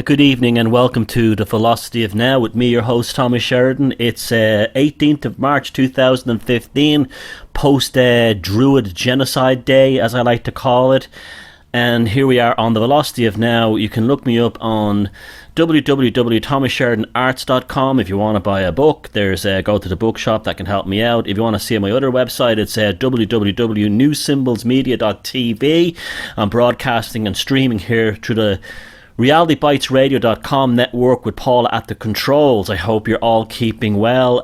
Good evening and welcome to the Philosophy of Now with me, your host, Thomas Sheridan. It's 18th of March 2015, post-Druid Genocide Day, as I like to call it. And here we are on the Velocity of Now. You can look me up on www.thomassheridanarts.com if you want to buy a book. There's go to the bookshop, that can help me out. If you want to see my other website, it's www.newsymbolsmedia.tv. I'm broadcasting and streaming here through the realitybytesradio.com network with Paula at the controls. I hope you're all keeping well.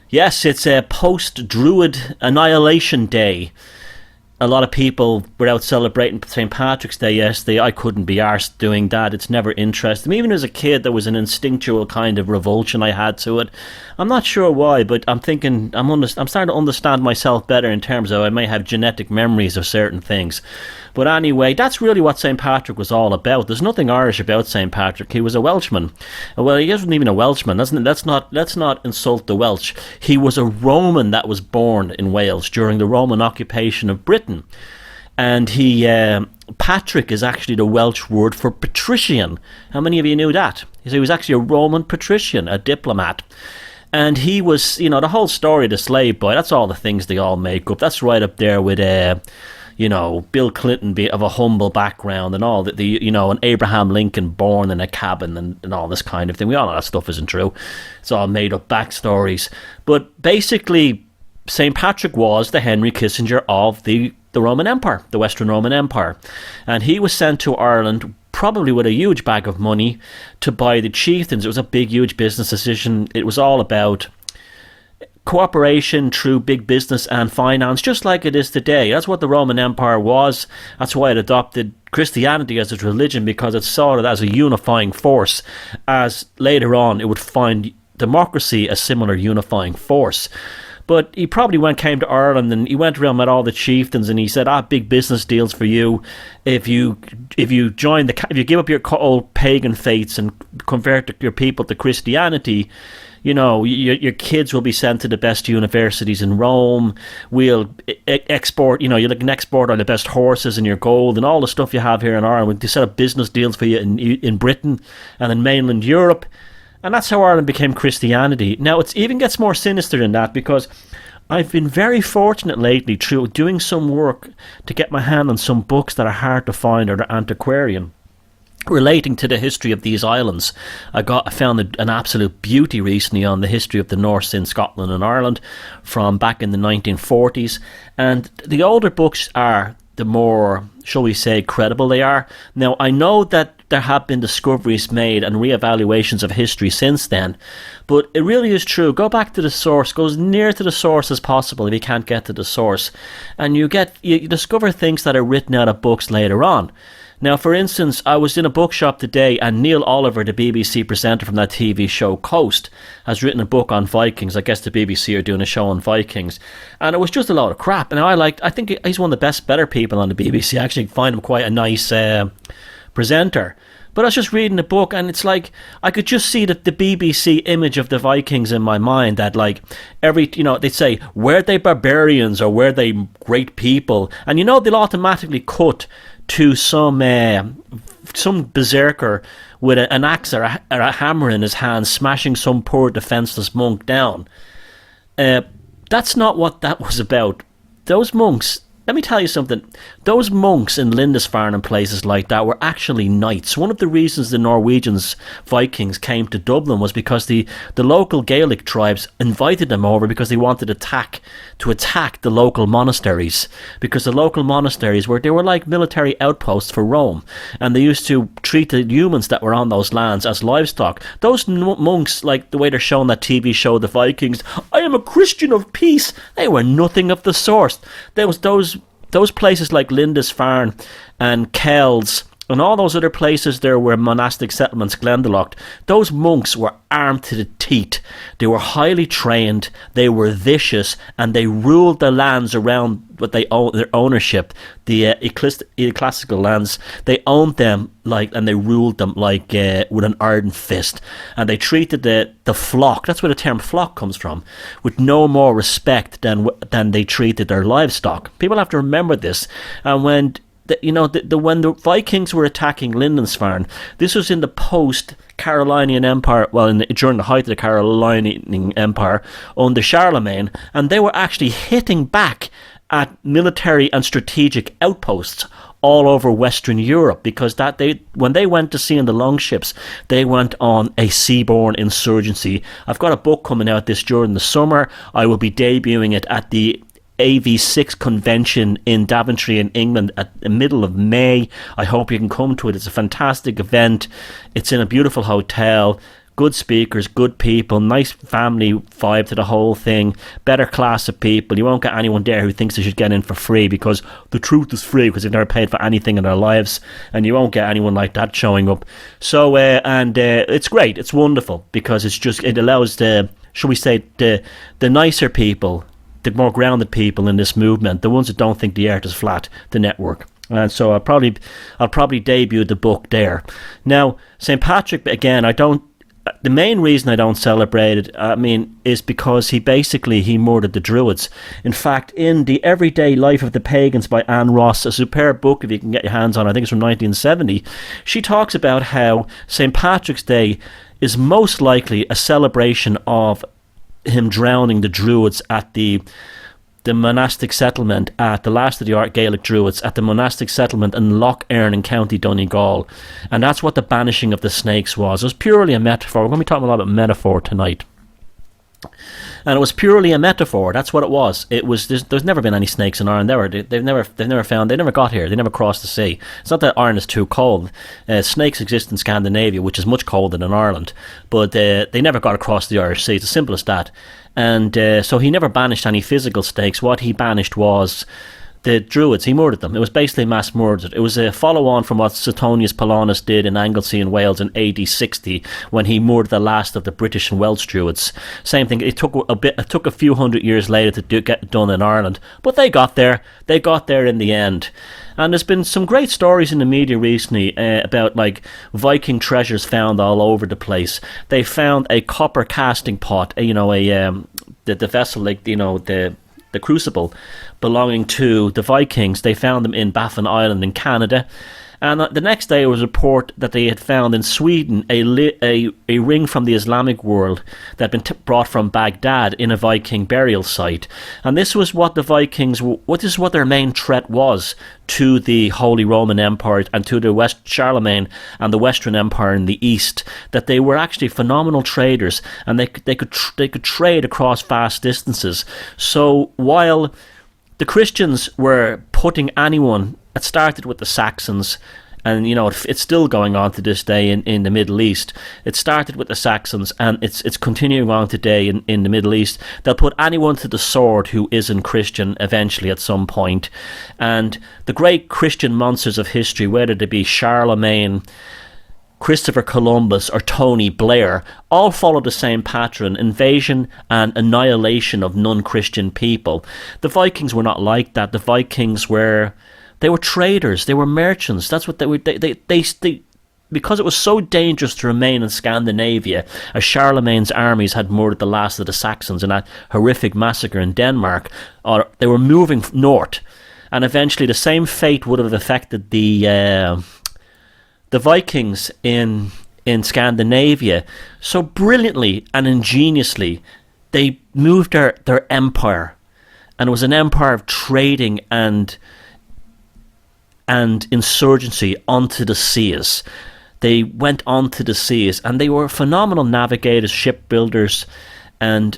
Yes, it's a post-Druid Annihilation Day. A lot of people were out celebrating St. Patrick's Day yesterday. I couldn't be arsed doing that. It's never interested me. Even as a kid, there was an instinctual kind of revulsion I had to it. I'm not sure why, but I'm thinking, I'm starting to understand myself better in terms of I may have genetic memories of certain things. But anyway, that's really what St. Patrick was all about. There's nothing Irish about St. Patrick. He was a Welshman. Well, he wasn't even a Welshman. Let's not insult the Welsh. He was a Roman that was born in Wales during the Roman occupation of Britain. And Patrick is actually the Welsh word for patrician. How many of you knew that? He was actually a Roman patrician, a diplomat. And he was, the whole story of the slave boy, that's all the things they all make up. That's right up there with Bill Clinton be of a humble background and all that, and Abraham Lincoln born in a cabin and all this kind of thing. We all know that stuff isn't true. It's all made up backstories. But basically, St. Patrick was the Henry Kissinger of the Roman Empire, the Western Roman Empire. And he was sent to Ireland probably with a huge bag of money to buy the chieftains. It was a big, huge business decision. It was all about cooperation through big business and finance, just like it is today. That's what the Roman Empire was. That's why it adopted Christianity as its religion, because it saw it as a unifying force, as later on it would find democracy a similar unifying force. But he probably came to Ireland and he went around with all the chieftains and he said, big business deals for you. If you give up your old pagan faiths and convert your people to Christianity, your kids will be sent to the best universities in Rome. We'll export, you can export all the best horses and your gold and all the stuff you have here in Ireland. To set up business deals for you in Britain and in mainland Europe. And that's how Ireland became Christianity. Now, it even gets more sinister than that, because I've been very fortunate lately through doing some work to get my hand on some books that are hard to find or they're antiquarian, relating to the history of these islands. I found an absolute beauty recently on the history of the Norse in Scotland and Ireland from back in the 1940s. And the older books are, the more, shall we say, credible they are. Now, I know that there have been discoveries made and re-evaluations of history since then, but it really is true. Go back to the source, go as near to the source as possible if you can't get to the source, and you discover things that are written out of books later on. Now, for instance, I was in a bookshop today and Neil Oliver, the BBC presenter from that TV show Coast, has written a book on Vikings. I guess the BBC are doing a show on Vikings. And it was just a load of crap. And I think he's one of the better people on the BBC. I actually find him quite a nice presenter. But I was just reading the book and it's like, I could just see the BBC image of the Vikings in my mind, that they'd say, were they barbarians or were they great people? And they'll automatically cut to some berserker with an axe or a hammer in his hand, smashing some poor defenseless monk down. That's not what that was about. Those monks, let me tell you something. Those monks in Lindisfarne and places like that were actually knights. One of the reasons the Norwegians, Vikings, came to Dublin was because the local Gaelic tribes invited them over because they wanted to attack the local monasteries. Because the local monasteries were like military outposts for Rome. And they used to treat the humans that were on those lands as livestock. Those monks, like the way they're shown that TV show, The Vikings, I am a Christian of peace. They were nothing of the sort. There was those places like Lindisfarne and Kells and all those other places there were monastic settlements, Glendalough. Those monks were armed to the teeth. They were highly trained, they were vicious, and they ruled the lands around what they own, their ownership, the ecclesiastical lands. They owned them and they ruled them with an iron fist. And they treated the flock, that's where the term flock comes from, with no more respect than they treated their livestock. People have to remember this. And when when the Vikings were attacking Lindisfarne, this was in the post-Carolinian Empire, during the height of the Carolinian Empire under Charlemagne, and they were actually hitting back at military and strategic outposts all over Western Europe, because when they went to sea in the longships, they went on a seaborne insurgency. I've got a book coming out during the summer. I will be debuting it at the AV6 convention in Daventry in England at the middle of May. I hope you can come to it. It's a fantastic event. It's in a beautiful hotel. Good speakers, good people, nice family vibe to the whole thing, better class of people. You won't get anyone there who thinks they should get in for free, because the truth is free, because they've never paid for anything in their lives, and you won't get anyone like that showing up. So, it's great, it's wonderful, because it allows the nicer people, the more grounded people in this movement, the ones that don't think the earth is flat, the network. And so I'll probably debut the book there. Now, St. Patrick, again, the main reason I don't celebrate it, is because he murdered the Druids. In fact, in The Everyday Life of the Pagans by Anne Ross, a superb book if you can get your hands on, I think it's from 1970, she talks about how St. Patrick's Day is most likely a celebration of him drowning the Druids at the monastic settlement, at the last of the Gaelic Druids, at the monastic settlement in Lough Erne in County Donegal. And that's what the banishing of the snakes was. It was purely a metaphor. We're going to be talking a lot about metaphor tonight. And it was purely a metaphor. That's what it was. There's never been any snakes in Ireland. They never got here. They never crossed the sea. It's not that Ireland is too cold. Snakes exist in Scandinavia, which is much colder than Ireland. But they never got across the Irish Sea. It's as simple as that. And so he never banished any physical snakes. What he banished was the Druids. He murdered them. It was basically mass murder. It was a follow-on from what Suetonius Paulinus did in Anglesey in Wales in AD 60, when he murdered the last of the British and Welsh Druids. Same thing. It took a few hundred years later to get done in Ireland, but they got there. They got there in the end. And there's been some great stories in the media recently about Viking treasures found all over the place. They found a copper casting pot, the vessel, the crucible belonging to the Vikings. They found them in Baffin Island in Canada. And the next day, there was a report that they had found in Sweden a ring from the Islamic world that had been brought from Baghdad in a Viking burial site. And this was what the Vikings, this is what their main threat was to the Holy Roman Empire and to the Charlemagne and the Western Empire in the East. That they were actually phenomenal traders, and they could trade across vast distances. So while the Christians were putting anyone, it started with the Saxons, and it's still going on to this day in the Middle East. It started with the Saxons, and it's continuing on today in the Middle East. They'll put anyone to the sword who isn't Christian eventually at some point. And the great Christian monsters of history, whether they be Charlemagne, Christopher Columbus, or Tony Blair, all follow the same pattern: invasion and annihilation of non-Christian people. The Vikings were not like that. The Vikings were traders. They were merchants. That's what they were. They because it was so dangerous to remain in Scandinavia, as Charlemagne's armies had murdered the last of the Saxons in that horrific massacre in Denmark, or they were moving north, and eventually the same fate would have affected the Vikings in Scandinavia. So brilliantly and ingeniously, they moved their empire, and it was an empire of trading and insurgency onto the seas. They went onto the seas, and they were phenomenal navigators, shipbuilders, and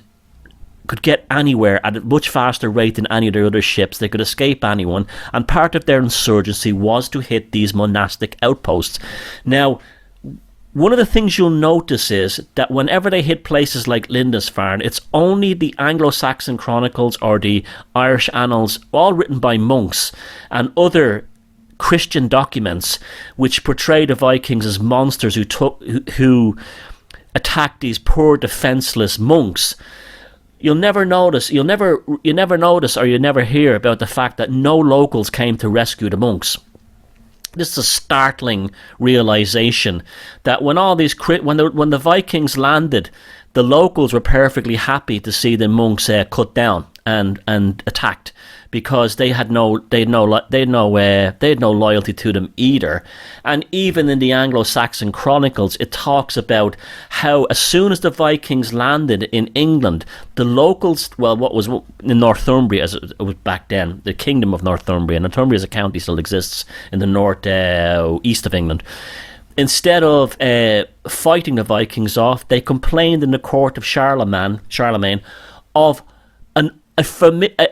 could get anywhere at a much faster rate than any of their other ships. They could escape anyone, and part of their insurgency was to hit these monastic outposts. Now, one of the things you'll notice is that whenever they hit places like Lindisfarne, it's only the Anglo-Saxon chronicles or the Irish annals, all written by monks, and other Christian documents which portray the Vikings as monsters who attacked these poor defenseless monks. You'll never notice, or you never hear about the fact that no locals came to rescue the monks. This is a startling realization that when the Vikings landed, the locals were perfectly happy to see the monks cut down and attacked, because they had no loyalty to them either. And even in the Anglo-Saxon chronicles, it talks about how as soon as the Vikings landed in England, the locals, well, what was in Northumbria, as it was back then, the kingdom of Northumbria. Northumbria as a county still exists in the north east of England. Instead of fighting the Vikings off, they complained in the court of Charlemagne of an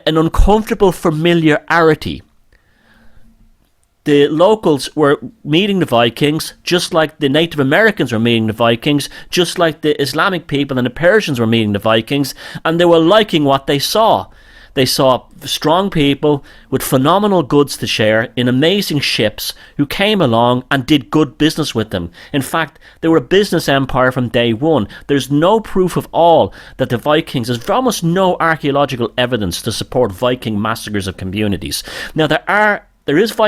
uncomfortable familiarity. The locals were meeting the Vikings just like the Native Americans were meeting the Vikings, just like the Islamic people and the Persians were meeting the Vikings, and they were liking what they saw. They saw strong people with phenomenal goods to share in amazing ships who came along and did good business with them. In fact, they were a business empire from day one. There's no proof of all that the Vikings, there's almost no archaeological evidence to support Viking massacres of communities. Now, there is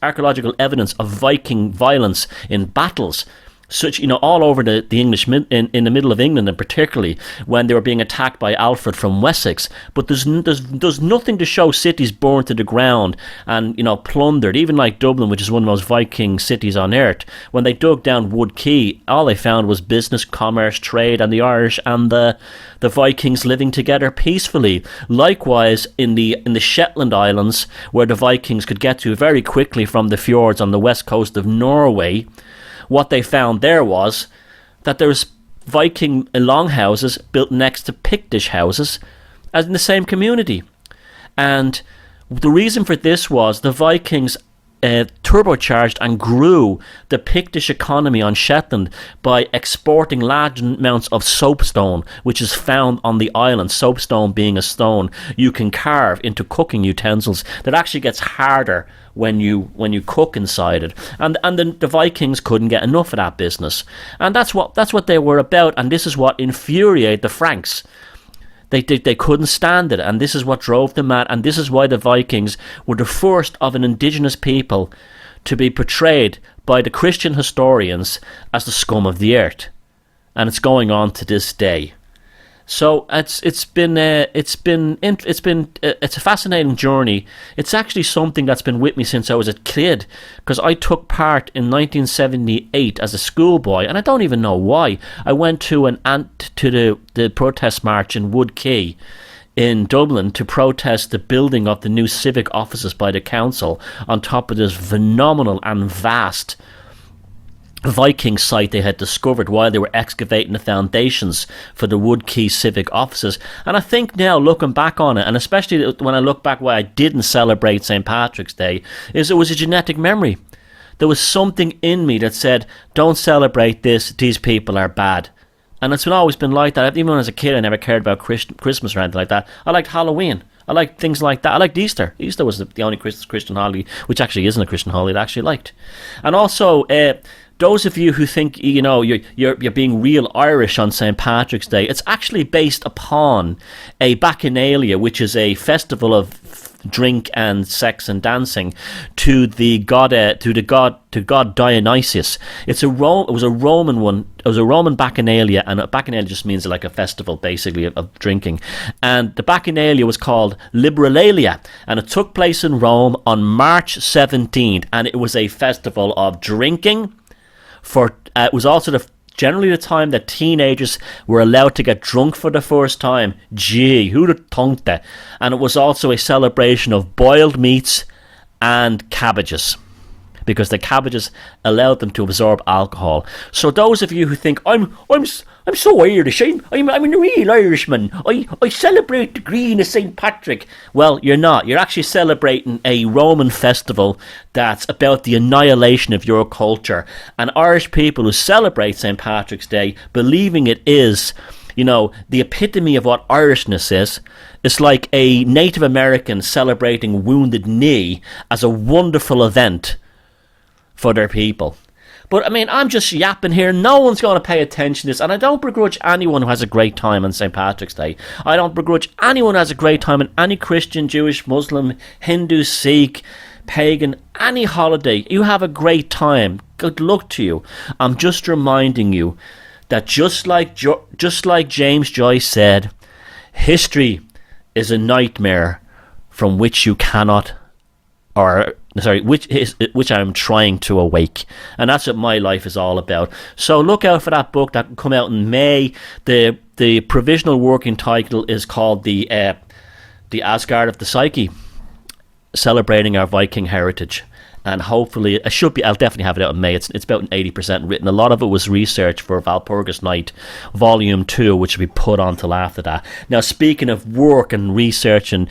archaeological evidence of Viking violence in battles, such, all over the English in the middle of England, and particularly when they were being attacked by Alfred from Wessex. But there's nothing to show cities burned to the ground and plundered. Even like Dublin, which is one of the most Viking cities on earth, when they dug down Wood Quay, all they found was business, commerce, trade, and the Irish and the Vikings living together peacefully. Likewise, in the Shetland Islands, where the Vikings could get to very quickly from the fjords on the west coast of Norway, what they found there was that there's Viking longhouses built next to Pictish houses as in the same community. And the reason for this was the Vikings turbocharged and grew the Pictish economy on Shetland by exporting large amounts of soapstone, which is found on the island. Soapstone being a stone you can carve into cooking utensils that actually gets harder when you cook inside it. And the Vikings couldn't get enough of that business, and that's what they were about. And this is what infuriated the Franks. They couldn't stand it, and this is what drove them mad, and this is why the Vikings were the first of an indigenous people to be portrayed by the Christian historians as the scum of the earth, and it's going on to this day. So it's a fascinating journey. It's actually something that's been with me since I was a kid, because I took part in 1978 as a schoolboy, and I don't even know why. I went to the protest march in Wood Quay in Dublin to protest the building of the new civic offices by the council on top of this phenomenal and vast Viking site they had discovered while they were excavating the foundations for the Wood Quay civic offices. And I think now, looking back on it, and especially when I look back why I didn't celebrate St. Patrick's Day, is it was a genetic memory. There was something in me that said, don't celebrate this, these people are bad. And it's always been like that. Even when I was a kid, I never cared about Christmas or anything like that. I liked Halloween. I liked things like that. I liked Easter. Easter was the only Christian holiday, which actually isn't a Christian holiday, I actually liked. And also, those of you who think you're being real Irish on St. Patrick's Day, it's actually based upon a Bacchanalia, which is a festival of drink and sex and dancing to the god Dionysius. It was a Roman one. It was a Roman Bacchanalia, and a Bacchanalia just means like a festival, basically, of drinking. And the Bacchanalia was called Liberalia, and it took place in Rome on March 17th, and it was a festival of drinking. It was also generally the time that teenagers were allowed to get drunk for the first time. Gee, who'd have thunk that? And it was also a celebration of boiled meats and cabbages, because the cabbages allowed them to absorb alcohol. So those of you who think I'm so Irish, I'm a real Irishman, I celebrate the green of St. Patrick. Well, you're not. You're actually celebrating a Roman festival that's about the annihilation of your culture. And Irish people who celebrate St. Patrick's Day, believing it is, the epitome of what Irishness is. It's like a Native American celebrating Wounded Knee as a wonderful event for their people. But, I'm just yapping here. No one's going to pay attention to this. And I don't begrudge anyone who has a great time on St. Patrick's Day. I don't begrudge anyone who has a great time on any Christian, Jewish, Muslim, Hindu, Sikh, pagan, any holiday. You have a great time. Good luck to you. I'm just reminding you that just like James Joyce said, History is a nightmare from which you cannot, which I'm trying to awake, and that's what my life is all about. So look out for that book that will come out in May. The provisional working title is called the Asgard of the Psyche, celebrating our Viking heritage. And hopefully, I'll definitely have it out in May. It's about 80% written. A lot of it was research for Valpurgis Night, Volume 2, which will be put on till after that. Now, speaking of work and research and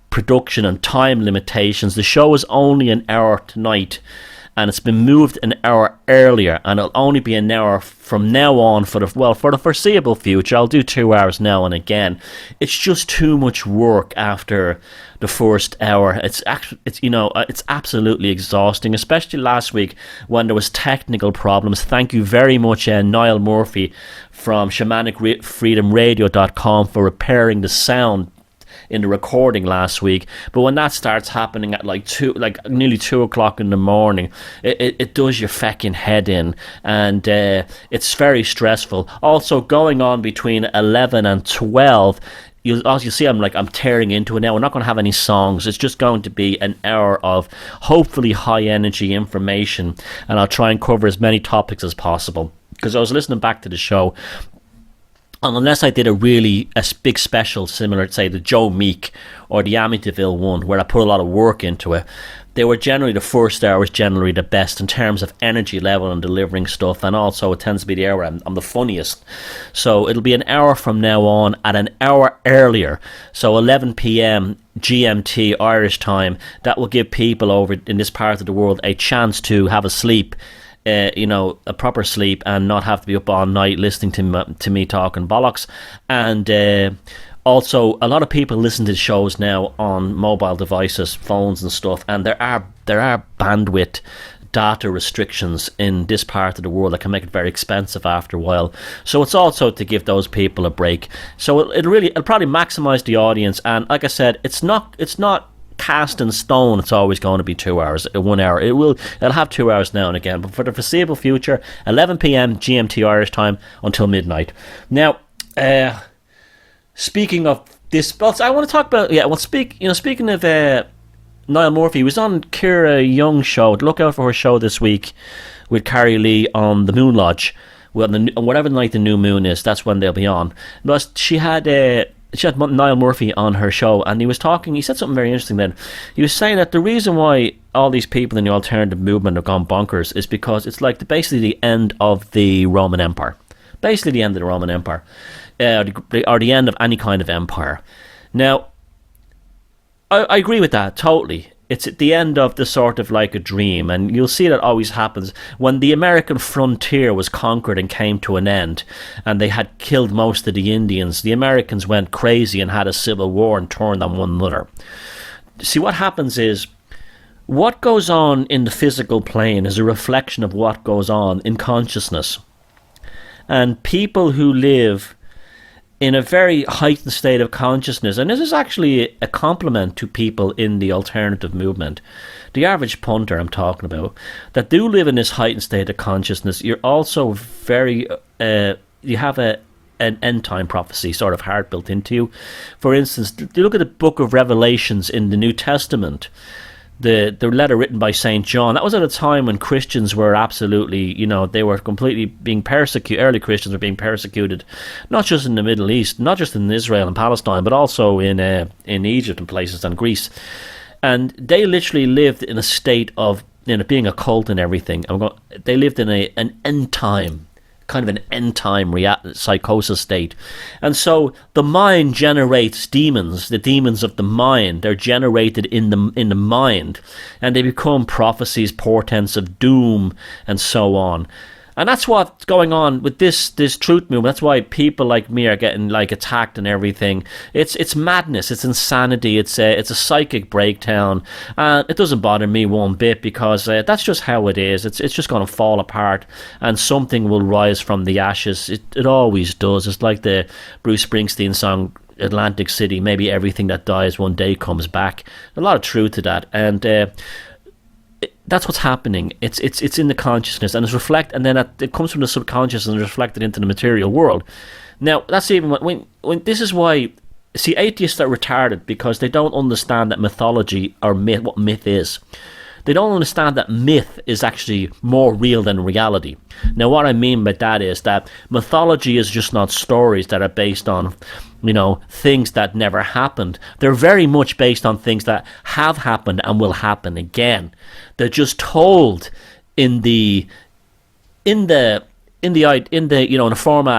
production and time limitations, the show is only an hour tonight, and it's been moved an hour earlier, and it'll only be an hour from now on for the foreseeable future. I'll do 2 hours now and again. It's just too much work after the first hour. It's absolutely exhausting, especially last week when there was technical problems. Thank you very much, Niall Murphy from shamanicfreedomradio.com for repairing the sound in the recording last week. But when that starts happening at nearly 2 o'clock in the morning, it does your feckin' head in, and it's very stressful. Also, going on between 11 and 12, you'll see I'm tearing into it now. We're not going to have any songs. It's just going to be an hour of hopefully high energy information, and I'll try and cover as many topics as possible, because I was listening back to the show, and unless I did a big special similar to, say, the Joe Meek or the Amityville one, where I put a lot of work into it, the first hour was generally the best in terms of energy level and delivering stuff, and also it tends to be the hour I'm the funniest. So it'll be an hour from now on at an hour earlier, so 11 p.m. GMT Irish time. That will give people over in this part of the world a chance to have a sleep, a proper sleep, and not have to be up all night listening to me talking bollocks. And also, a lot of people listen to shows now on mobile devices, phones and stuff, and there are bandwidth data restrictions in this part of the world that can make it very expensive after a while. So it's also to give those people a break. So it'll probably maximize the audience. And like I said, it's not cast in stone. It's always going to be 2 hours, 1 hour. It'll have 2 hours now and again, but for the foreseeable future, 11 p.m. GMT Irish time until midnight. Now, speaking of this, I want to talk about speaking of Niall Murphy, he was on Ciara Young's show. Look out for her show this week with Carrie Lee on the Moon Lodge. Whatever night the new moon is, that's when they'll be on. But she had Niall Murphy on her show, and he said something very interesting then. He was saying that the reason why all these people in the alternative movement have gone bonkers is because it's like basically the end of the Roman Empire. Basically the end of the Roman Empire. Or the end of any kind of empire. Now, I agree with that totally. It's at the end of the sort of like a dream, and you'll see that always happens when the American frontier was conquered and came to an end, and they had killed most of the Indians. The Americans went crazy and had a civil war and turned on one another. See, what happens is, what goes on in the physical plane is a reflection of what goes on in consciousness. And people who live in a very heightened state of consciousness, and this is actually a compliment to people in the alternative movement, the average punter I'm talking about, that do live in this heightened state of consciousness, you're also very, you have an end time prophecy sort of heart built into you. For instance, you look at the book of Revelations in the New Testament, the letter written by St. John, that was at a time when Christians were absolutely, they were completely being persecuted. Early Christians were being persecuted, not just in the Middle East, not just in Israel and Palestine, but also in Egypt and places, and Greece. And they literally lived in a state of being a cult and everything. They lived in an end time, kind of an end time psychosis state. And so the mind generates demons. The demons of the mind, they're generated in the mind, and they become prophecies, portents of doom, and so on. And that's what's going on with this truth movement. That's why people like me are getting attacked and everything. It's madness. It's insanity. It's a psychic breakdown. And it doesn't bother me one bit, because that's just how it is. It's just going to fall apart, and something will rise from the ashes. It always does. It's like the Bruce Springsteen song Atlantic City. Maybe everything that dies one day comes back. A lot of truth to that. And that's what's happening. It's in the consciousness, and and then it comes from the subconscious and is reflected into the material world. Now, that's even when this is why See, atheists are retarded because they don't understand that mythology or myth, what myth is. They don't understand that myth is actually more real than reality. Now, what I mean by that is that mythology is just not stories that are based on, things that never happened. They're very much based on things that have happened and will happen again. They're just told in the format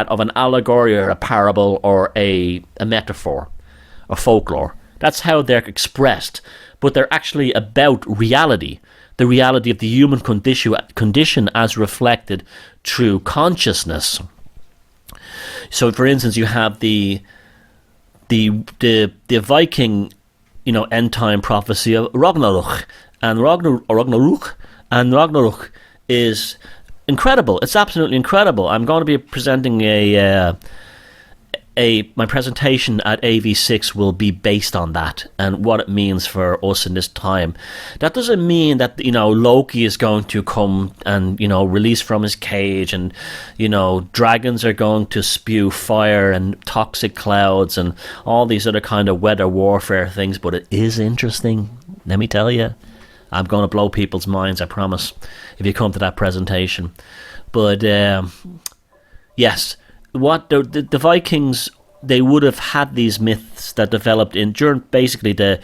of an allegory or a parable or a metaphor, or folklore. That's how they're expressed. But they're actually about reality, the reality of the human condition as reflected through consciousness. So, for instance, you have the Viking, end time prophecy of Ragnarok, and Ragnarok is incredible. It's absolutely incredible. I'm going to be presenting my presentation at AV6 will be based on that and what it means for us in this time. That doesn't mean that Loki is going to come and release from his cage, and dragons are going to spew fire and toxic clouds and all these other kind of weather warfare things. But it is interesting, let me tell you. I'm going to blow people's minds, I promise, if you come to that presentation. But yes, what the Vikings, they would have had these myths that developed during basically the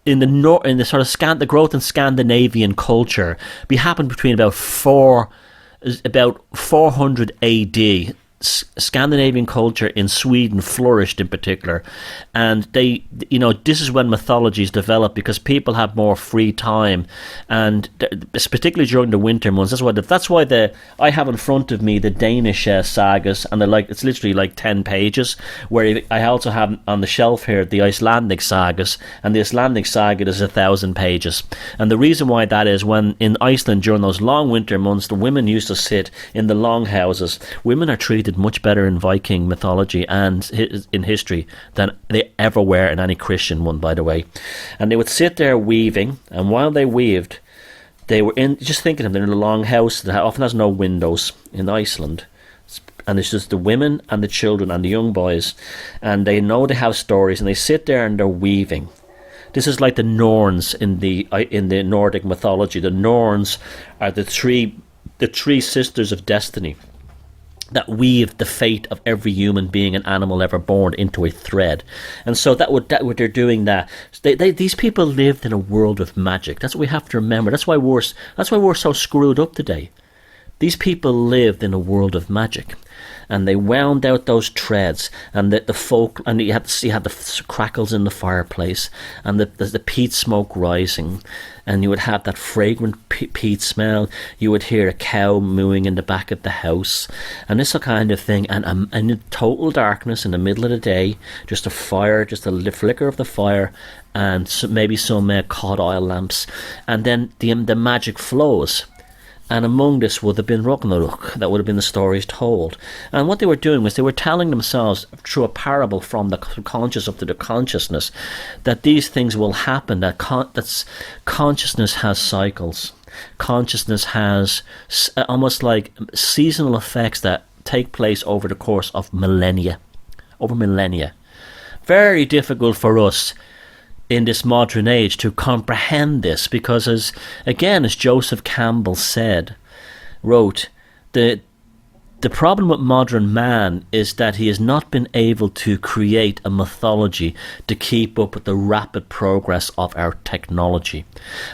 growth in Scandinavian culture. Happened between about 400 AD. Scandinavian culture in Sweden flourished in particular, and this is when mythologies developed because people have more free time, and particularly during the winter months. That's why I have in front of me the Danish sagas, and it's literally like 10 pages. Where I also have on the shelf here the Icelandic sagas, and the Icelandic saga is 1,000 pages. And the reason why that is, when in Iceland during those long winter months, the women used to sit in the longhouses. Women are treated much better in Viking mythology and in history than they ever were in any Christian one, by the way. And they would sit there weaving, and while they weaved, they were just thinking of them in a long house that often has no windows in Iceland, and it's just the women and the children and the young boys, and they know they have stories, and they sit there and they're weaving. This is like the Norns in the Nordic mythology. The Norns are the three sisters of destiny that weave the fate of every human being and animal ever born into a thread. And so that what they're doing, that these people lived in a world of magic. That's what we have to remember. That's why we're so screwed up today. These people lived in a world of magic, and they wound out those threads, and the folk, and you had the crackles in the fireplace, and the peat smoke rising, and you would have that fragrant peat smell. You would hear a cow mooing in the back of the house, and this kind of thing, and in total darkness in the middle of the day, just a fire, just a flicker of the fire, and maybe some cod oil lamps, and then the magic flows. And among this would have been Ragnarok. That would have been the stories told. And what they were doing was they were telling themselves through a parable from the conscious up to the consciousness that these things will happen, that consciousness has cycles. Consciousness has almost like seasonal effects that take place over the course of millennia. Very difficult for us in this modern age to comprehend this, because as Joseph Campbell wrote, the problem with modern man is that he has not been able to create a mythology to keep up with the rapid progress of our technology.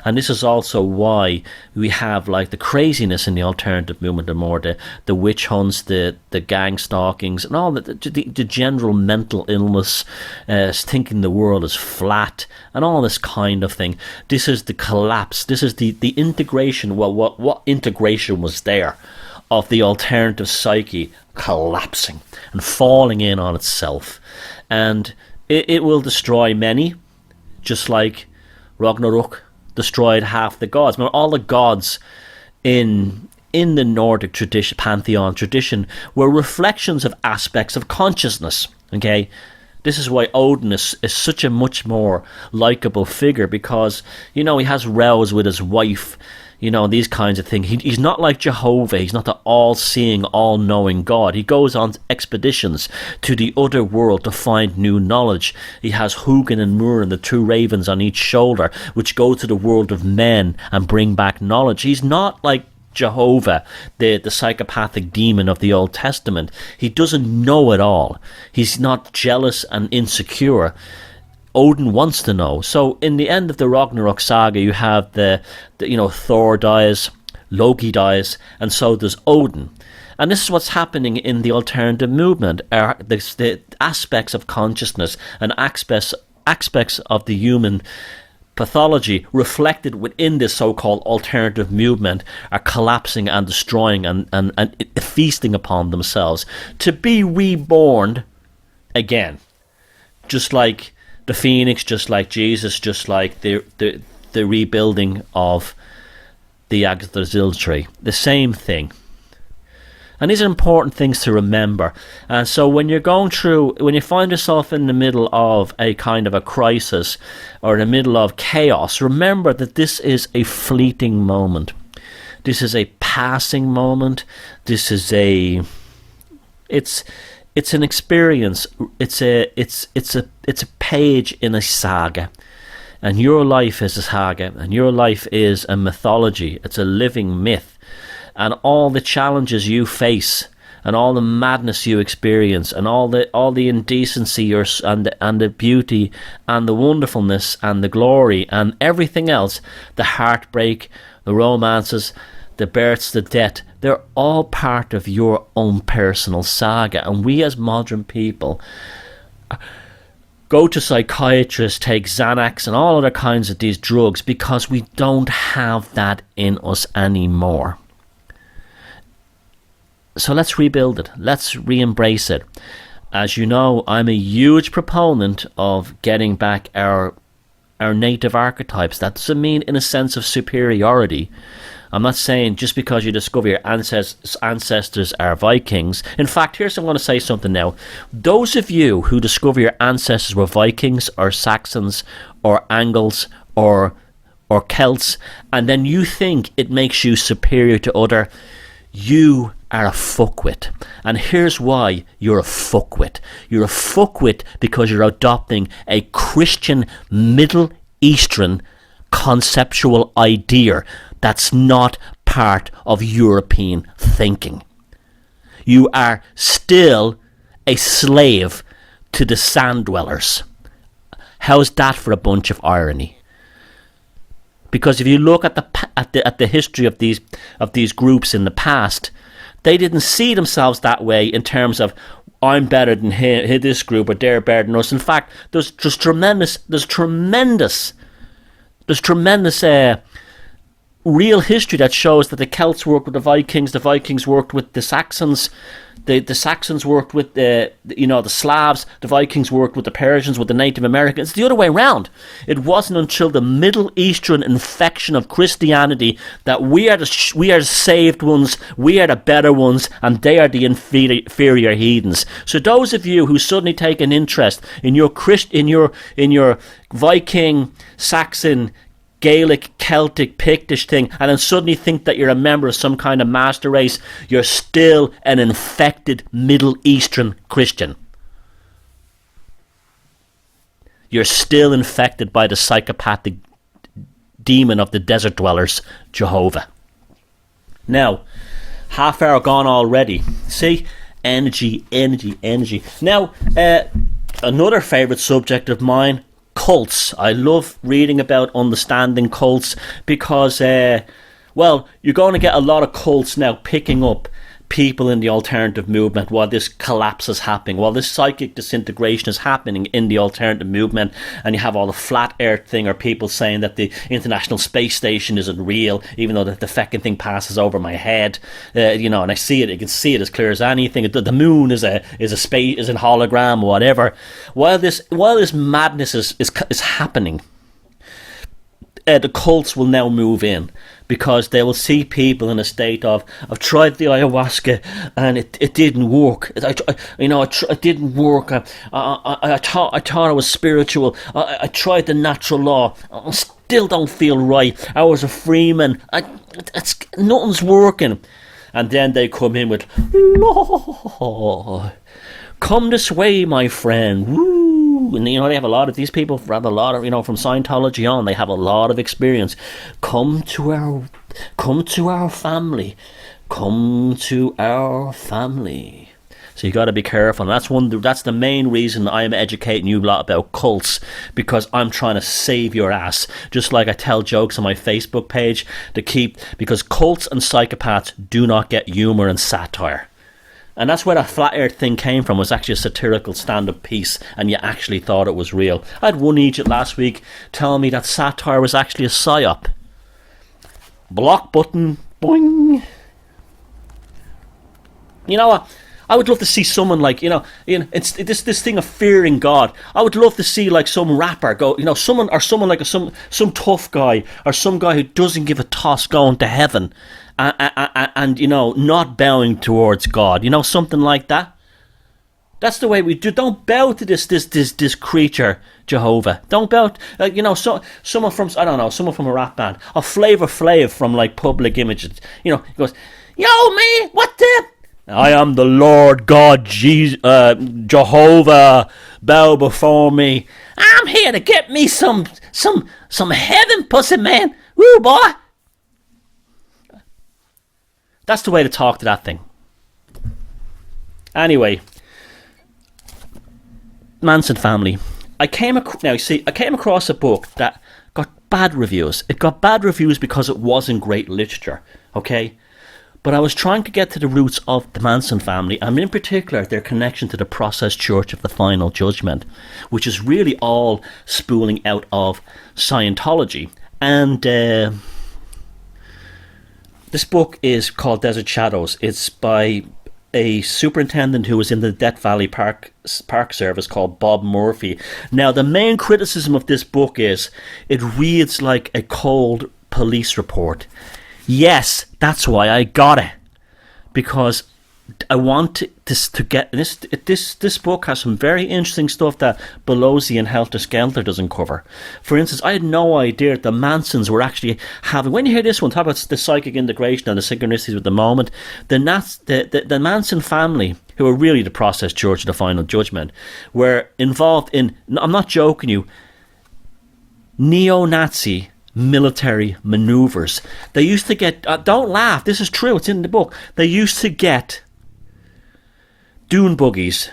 And this is also why we have like the craziness in the alternative movement, and more the witch hunts, the gang stalkings, and all the general mental illness, thinking the world is flat, and all this kind of thing. This is the collapse. This is the integration. Well, what integration was there of the alternative psyche collapsing and falling in on itself, and it will destroy many, just like Ragnarok destroyed half the gods. Now, all the gods in the Nordic pantheon tradition were reflections of aspects of consciousness. Okay, this is why Odin is such a much more likable figure, because he has rows with his wife. these kinds of things. He's not like Jehovah. He's not the all-seeing, all-knowing God. He goes on expeditions to the other world to find new knowledge. He has Hugin and Murin, the two ravens on each shoulder, which go to the world of men and bring back knowledge. He's not like Jehovah, the psychopathic demon of the Old Testament. He doesn't know it all. He's not jealous and insecure. Odin wants to know. So in the end of the Ragnarok saga, you have the Thor dies, Loki dies, and so does Odin. And this is what's happening in the alternative movement. The aspects of consciousness and aspects of the human pathology reflected within this so-called alternative movement are collapsing and destroying and feasting upon themselves to be reborn again, just like the Phoenix, just like Jesus, just like the rebuilding of the Yggdrasil tree. The same thing. And these are important things to remember. And so when you find yourself in the middle of a kind of a crisis or in the middle of chaos, remember that this is a fleeting moment. This is a passing moment. This is it's an experience. It's a page in a saga, and your life is a saga, and your life is a mythology. It's a living myth, and all the challenges you face, and all the madness you experience, and all the indecency and the beauty, and the wonderfulness, and the glory, and everything else, the heartbreak, the romances, the births, the death, they're all part of your own personal saga. And we as modern people go to psychiatrists, take Xanax and all other kinds of these drugs because we don't have that in us anymore. So let's rebuild it. Let's re-embrace it. As you know, I'm a huge proponent of getting back our native archetypes. That doesn't mean in a sense of superiority. I'm not saying just because you discover your ancestors are Vikings. In fact, I want to say something now. Those of you who discover your ancestors were Vikings or Saxons or Angles or Celts, and then you think it makes you superior to other, you are a fuckwit. And here's why you're a fuckwit. You're a fuckwit because you're adopting a Christian Middle Eastern conceptual idea that's not part of European thinking. You are still a slave to the sand dwellers. How's that for a bunch of irony? Because if you look at the history of these groups in the past, they didn't see themselves that way in terms of I'm better than this group or they're better than us. In fact, there's tremendous real history that shows that the Celts worked with the Vikings worked with the Saxons, the Saxons worked with the Slavs, the Vikings worked with the Persians, with the Native Americans. It's the other way around. It wasn't until the Middle Eastern infection of Christianity that we are the saved ones, we are the better ones, and they are the inferior heathens. So those of you who suddenly take an interest in your Viking, Saxon, Gaelic, Celtic, Pictish thing, and then suddenly think that you're a member of some kind of master race, you're still an infected Middle Eastern Christian. You're still infected by the psychopathic demon of the desert dwellers, Jehovah. Now, half hour gone already. See? Energy. Now, another favourite subject of mine, cults. I love reading about understanding cults because, you're going to get a lot of cults now picking up people in the alternative movement while this collapse is happening, while this psychic disintegration is happening in the alternative movement, and you have all the flat earth thing, or people saying that the International Space Station isn't real, even though the fucking thing passes over my head, and I see it, you can see it as clear as anything. The moon is a space, is a hologram, whatever. While this madness is happening, the cults will now move in, because they will see people in a state of, I've tried the ayahuasca and it didn't work. It didn't work. I thought I was spiritual. I tried the natural law. still don't feel right. I was a freeman. Nothing's working. And then they come in with, Lord, come this way, my friend. Woo. And they have a lot of, these people have a lot of, from Scientology on, they have a lot of experience. Come to our family. Come to our family. So you got to be careful. And that's the main reason I'm educating you a lot about cults, because I'm trying to save your ass. Just like I tell jokes on my Facebook page because cults and psychopaths do not get humour and satire. And that's where that flat earth thing came from, was actually a satirical stand-up piece, and you actually thought it was real. I had one Egypt last week telling me that satire was actually a psyop. Block button, boing. You know what? I would love to see someone like, it's this thing of fearing God. I would love to see like some rapper go, someone like some tough guy, or some guy who doesn't give a toss going to heaven, and not bowing towards God, something like that. That's the way we do. Don't bow to this creature, Jehovah. Don't bow. Someone from, I don't know, someone from a rap band, or Flavor Flav from like Public Images. He goes, yo man, what the? I am the Lord God, Jehovah, bow before me. I'm here to get me some heaven, pussy man. Woo, boy. That's the way to talk to that thing. Anyway, Manson family. I came across a book that got bad reviews. It got bad reviews because it wasn't great literature, okay? But I was trying to get to the roots of the Manson family, and in particular their connection to the Process Church of the Final Judgment, which is really all spooling out of Scientology. And this book is called Desert Shadows. It's by a superintendent who was in the Death Valley Park Service called Bob Murphy. Now, the main criticism of this book is it reads like a cold police report. Yes, that's why I got it, because I want this to get this book has some very interesting stuff that Belosi and Helter Skelter doesn't cover. For instance, I had no idea that the Mansons were actually having, when you hear this one, talk about the psychic integration and the synchronicities with the moment, the Manson family, who are really the Process Church of the Final Judgment, were involved in, I'm not joking you, neo-Nazi military maneuvers. They used to get, don't laugh, this is true, it's in the book, they used to get dune buggies.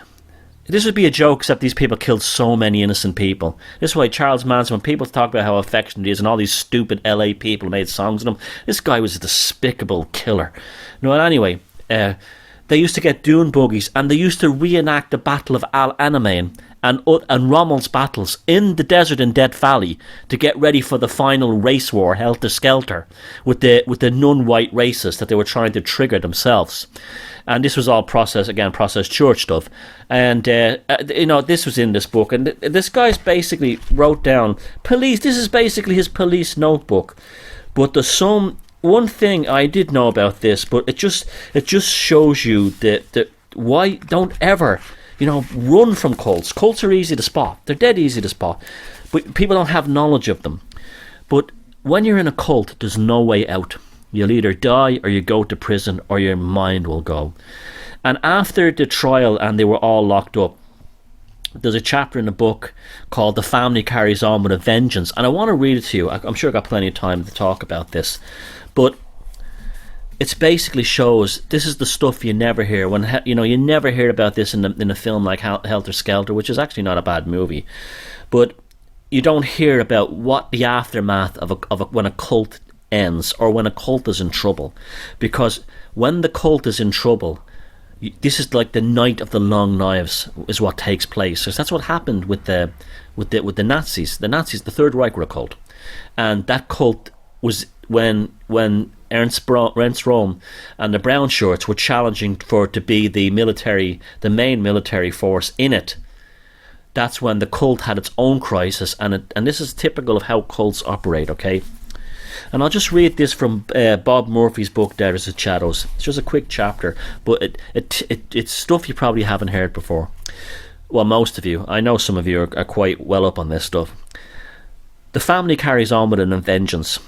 This would be a joke, except these people killed so many innocent people. This is why Charles Manson, when people talk about how affectionate he is and all these stupid LA people made songs with him, this guy was a despicable killer. Anyway, they used to get dune buggies, and they used to reenact the Battle of Al Alamein and Rommel's battles in the desert in Death Valley to get ready for the final race war, Helter Skelter, with the non-white racists that they were trying to trigger themselves. And this was all Process Church stuff. And, this was in this book. And this guy's basically wrote down police. This is basically his police notebook. But there's one thing I did know about this, but it just shows you that why don't ever, run from cults. Cults are easy to spot. They're dead easy to spot. But people don't have knowledge of them. But when you're in a cult, there's no way out. You'll either die or you go to prison or your mind will go. And after the trial and they were all locked up, there's a chapter in the book called The Family Carries On with a Vengeance. And I want to read it to you. I'm sure I've got plenty of time to talk about this. But it basically shows, this is the stuff you never hear. You never hear about this in a film like Helter Skelter, which is actually not a bad movie. But you don't hear about what the aftermath of when a cult ends, or when a cult is in trouble. Because when the cult is in trouble, this is like the night of the long knives is what takes place. So that's what happened with the Nazis. The Nazis, the Third Reich were a cult, and that cult was when Ernst Röhm and the Brown Shirts were challenging for it to be the main military force in it. That's when the cult had its own crisis, and this is typical of how cults operate. Okay. And I'll just read this from Bob Murphy's book, Desert Shadows. It's just a quick chapter, but it's stuff you probably haven't heard before. Well, most of you. I know some of you are quite well up on this stuff. The family carries on with a vengeance.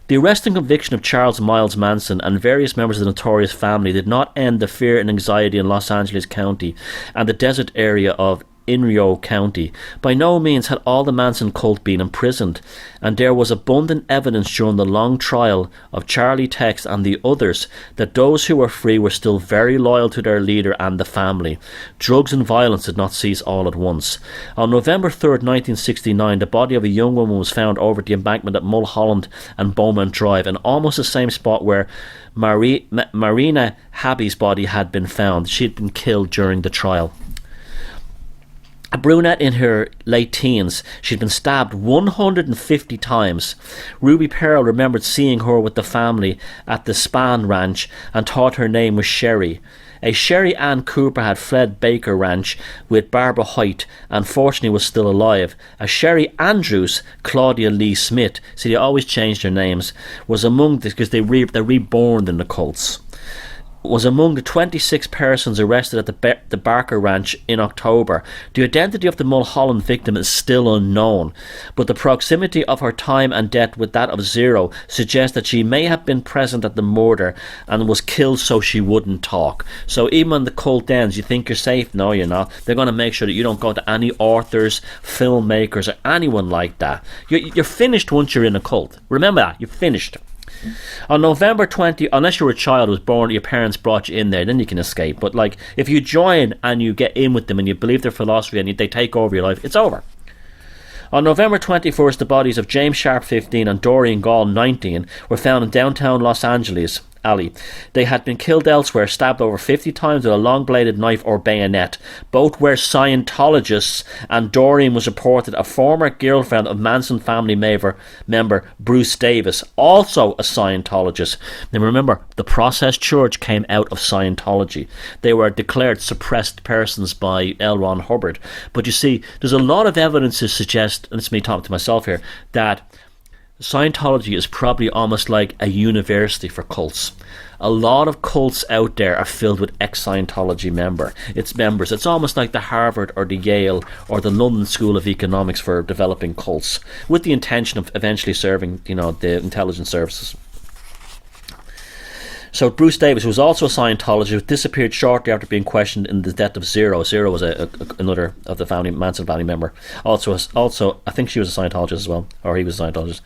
The arrest and conviction of Charles Miles Manson and various members of the notorious family did not end the fear and anxiety in Los Angeles County and the desert area of Inyo County. By no means had all the Manson cult been imprisoned, and there was abundant evidence during the long trial of Charlie Tex and the others that those who were free were still very loyal to their leader and the family. Drugs and violence did not cease all at once. On November 3rd, 1969, the body of a young woman was found over the embankment at Mulholland and Beaumont Drive, in almost the same spot where Marina Habi's body had been found. She had been killed during the trial. A brunette in her late teens, she'd been stabbed 150 times. Ruby Pearl remembered seeing her with the family at the Span Ranch and thought her name was Sherry. A Sherry Ann Cooper had fled Baker Ranch with Barbara Hoyt and fortunately was still alive. A Sherry Andrews, Claudia Lee Smith, see they always change their names, was among this because they're reborn in the cults. Was among the 26 persons arrested at the Barker Ranch in October. The identity of the Mulholland victim is still unknown, but the proximity of her time and death with that of Zero suggests that she may have been present at the murder and was killed so she wouldn't talk. So even when the cult ends, you think you're safe? No, you're not. They're going to make sure that you don't go to any authors, filmmakers, or anyone like that. You're finished once you're in a cult. Remember that. You're finished. On November 20, unless you were a child who was born, your parents brought you in there, then you can escape. But like, if you join and you get in with them and you believe their philosophy and they take over your life, it's over. On November 21st, the bodies of James Sharp, 15, and Dorian Gall, 19, were found in downtown Los Angeles alley. They had been killed elsewhere, stabbed over 50 times with a long-bladed knife or bayonet. Both were Scientologists, and Dorian was reported a former girlfriend of Manson family member Bruce Davis, also a Scientologist. Now remember, the Process Church came out of Scientology. They were declared suppressed persons by L. Ron Hubbard. But you see, there's a lot of evidence to suggest, and it's me talking to myself here, that Scientology is probably almost like a university for cults. A lot of cults out there are filled with ex-Scientology members. It's almost like the Harvard or the Yale or the London School of Economics for developing cults, with the intention of eventually serving, the intelligence services. So Bruce Davis, who was also a Scientologist, disappeared shortly after being questioned in the death of Zero. Zero was another of the Manson family member. Also, I think she was a Scientologist as well, or he was a Scientologist.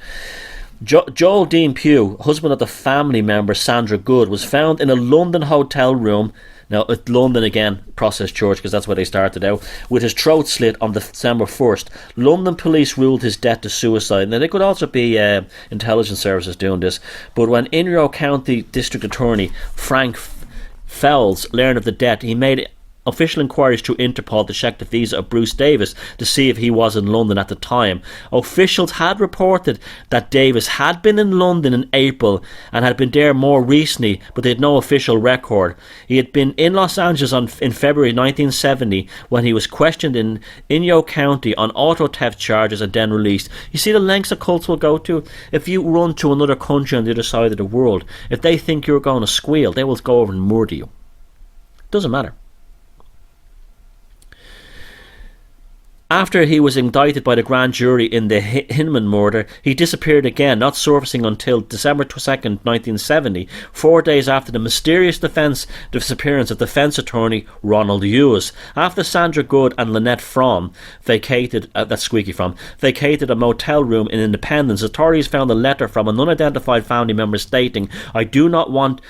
Joel Dean Pugh, husband of the family member Sandra Good, was found in a London hotel room. Now, at London again, Process Church, because that's where they started out, with his throat slit on December 1st. London police ruled his death to suicide. Now, they could also be intelligence services doing this, but when Inyo County District Attorney Frank Fells learned of the death, he made official inquiries through Interpol to check the visa of Bruce Davis to see if he was in London at the time. Officials had reported that Davis had been in London in April and had been there more recently, but they had no official record. He had been in Los Angeles in February 1970 when he was questioned in Inyo County on auto theft charges and then released. You see the lengths the cults will go to? If you run to another country on the other side of the world, if they think you're going to squeal, they will go over and murder you. Doesn't matter. After he was indicted by the grand jury in the Hinman murder, he disappeared again, not surfacing until December 2nd, 1970, 4 days after the mysterious disappearance of defence attorney Ronald Hughes. After Sandra Good and Lynette Fromm vacated a motel room in Independence, authorities found a letter from an unidentified family member stating, "I do not want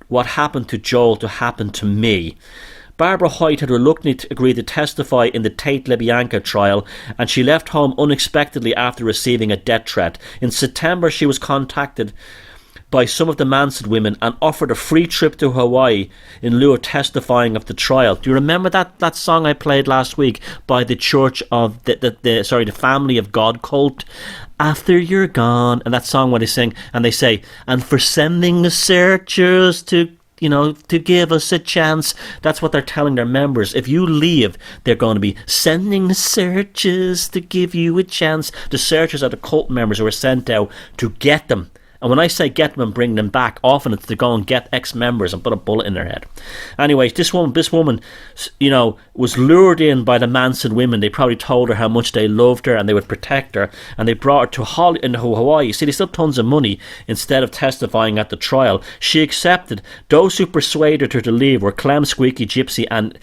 what happened to Joel to happen to me." Barbara Hoyt had reluctantly agreed to testify in the Tate LaBianca trial, and she left home unexpectedly after receiving a death threat. In September, she was contacted by some of the Manson women and offered a free trip to Hawaii in lieu of testifying of the trial. Do you remember that song I played last week by the Church of the Family of God cult? After you're gone, and that song where they sing and they say, "And for sending the searchers to give us a chance." That's what they're telling their members. If you leave, they're going to be sending the searchers to give you a chance. The searchers are the cult members who were sent out to get them And when I say get them and bring them back, often it's to go and get ex-members and put a bullet in their head. Anyways, this woman, you know, was lured in by the Manson women. They probably told her how much they loved her and they would protect her, and they brought her to Hawaii. See, they still tons of money instead of testifying at the trial. She accepted. Those who persuaded her to leave were Clem, Squeaky, Gypsy, and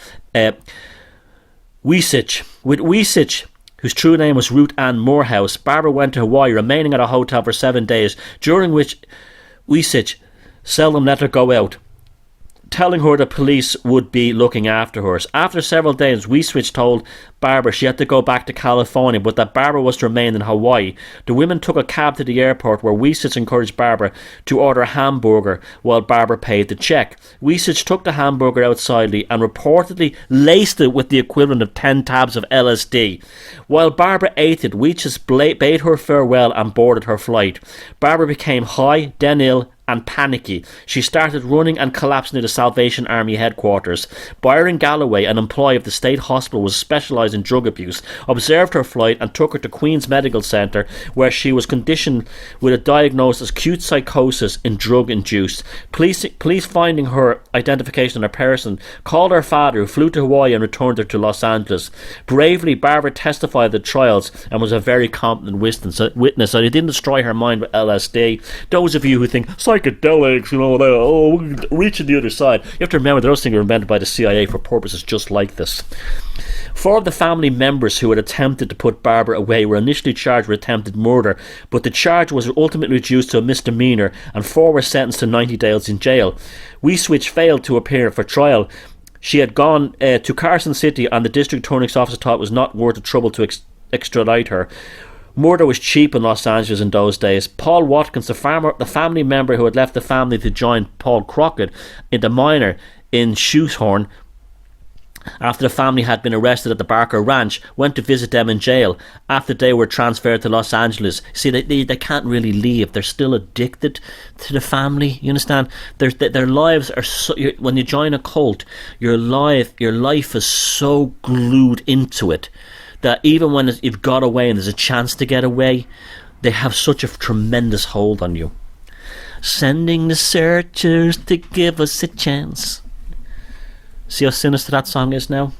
Weesich. With Weesich, whose true name was Ruth Ann Morehouse, Barbara went to Hawaii, remaining at a hotel for 7 days, during which Weesich seldom let her go out, telling her the police would be looking after her. After several days, Weesich told Barbara she had to go back to California, but that Barbara was to remain in Hawaii. The women took a cab to the airport, where Weesich encouraged Barbara to order a hamburger while Barbara paid the check. Weesich took the hamburger outside and reportedly laced it with the equivalent of 10 tabs of LSD. While Barbara ate it, Weesich bade her farewell and boarded her flight. Barbara became high, then ill, and panicky. She started running and collapsed near the Salvation Army headquarters. Byron Galloway, an employee of the state hospital, was specialised in drug abuse, observed her flight and took her to Queen's Medical Centre, where she was conditioned with a diagnosis as acute psychosis in drug-induced. Police finding her identification on her person, called her father, who flew to Hawaii and returned her to Los Angeles. Bravely, Barbara testified at the trials and was a very competent witness, so they didn't destroy her mind with LSD. Those of you who think psychedelics, you know, reaching the other side, you have to remember those things were invented by the CIA for purposes just like this. 4 of the family members who had attempted to put Barbara away were initially charged with attempted murder, but the charge was ultimately reduced to a misdemeanor, and 4 were sentenced to 90 days in jail. Weesich failed to appear for trial. She had gone to Carson City, and the district attorney's office thought it was not worth the trouble to extradite her. Murder was cheap in Los Angeles in those days. Paul Watkins, the family member who had left the family to join Paul Crockett in the miner in Shoeshorn, after the family had been arrested at the Barker Ranch, went to visit them in jail after they were transferred to Los Angeles. See, they can't really leave. They're still addicted to the family. You understand? Their lives are so. When you join a cult, your life is so glued into it that even when you've got away and there's a chance to get away, they have such a tremendous hold on you. Sending the searchers to give us a chance. See how sinister that song is now?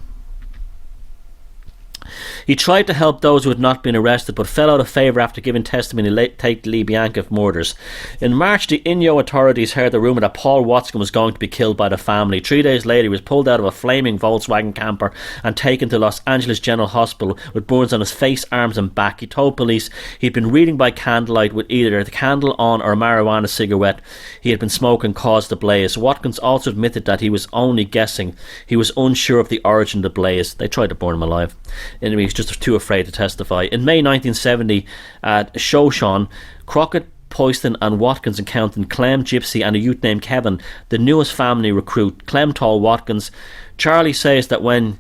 He tried to help those who had not been arrested, but fell out of favour after giving testimony in Tate Lebianka murders. In March, the Inyo authorities heard the rumour that Paul Watson was going to be killed by the family. 3 days later, he was pulled out of a flaming Volkswagen camper and taken to Los Angeles General Hospital with burns on his face, arms and back. He told police he'd been reading by candlelight with either the candle on or a marijuana cigarette he had been smoking caused the blaze. Watkins also admitted that he was only guessing. He was unsure of the origin of the blaze. They tried to burn him alive. Anyway, he was just too afraid to testify. In May 1970, at Shoshone, Crockett, Poyston and Watkins encountered Clem, Gypsy and a youth named Kevin, the newest family recruit. Clem told Watkins, Charlie says that when